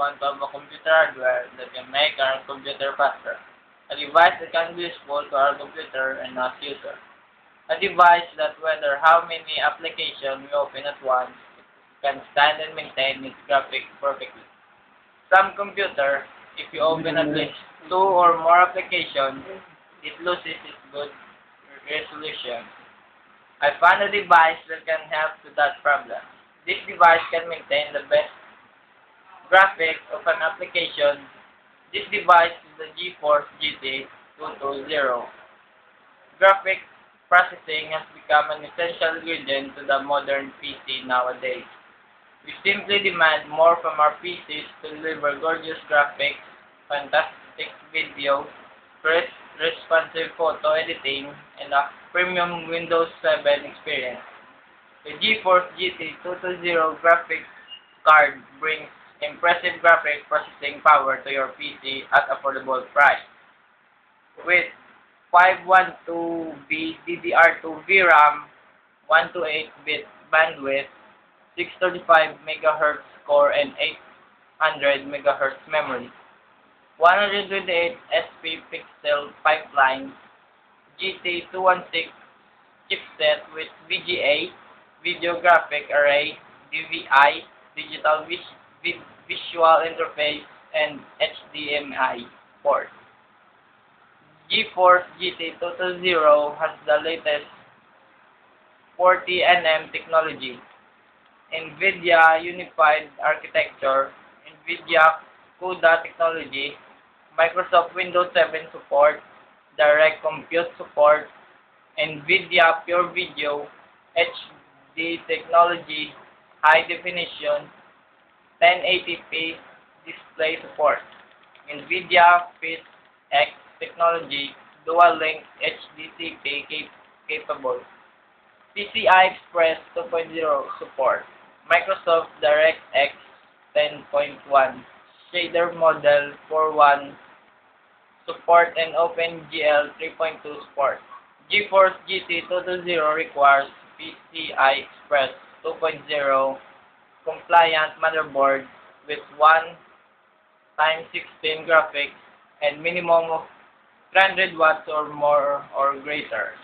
want to have a computer hardware that can make our computer faster. A device that can be useful to our computer and us user. A device that whether how many applications we open at once, can stand and maintain its graphics perfectly. Some computer, if you open at least 2 or more applications, it loses its good resolution. I found a device that can help with that problem. This device can maintain the best graphics of an application. This device is the GeForce GT 220. Graphics processing has become an essential ingredient to the modern PC nowadays. We simply demand more from our PCs to deliver gorgeous graphics, fantastic video, responsive photo editing, and a premium Windows 7 experience. The GeForce GT 220 graphics card brings impressive graphic processing power to your PC at affordable price. With 512B DDR2 VRAM, 128-bit bandwidth, 635 MHz core and 800 MHz memory, 128 SP pixel pipeline, GT216 chipset with VGA, Video Graphic Array, DVI, Digital Visual Interface, and HDMI port. GeForce GT 220 has the latest 40nm technology, NVIDIA Unified Architecture, NVIDIA CUDA technology, Microsoft Windows 7 support, Direct Compute support, NVIDIA Pure Video, HD technology, high definition, 1080p display support, NVIDIA FITX technology, dual link HDCP capable, PCI Express 2.0 support, Microsoft DirectX 10.1, shader model 4.1 support, and OpenGL 3.2 support. GeForce GT 220 requires PCI Express 2.0 compliant motherboard with 1x16 graphics and minimum of 300 watts or more or greater.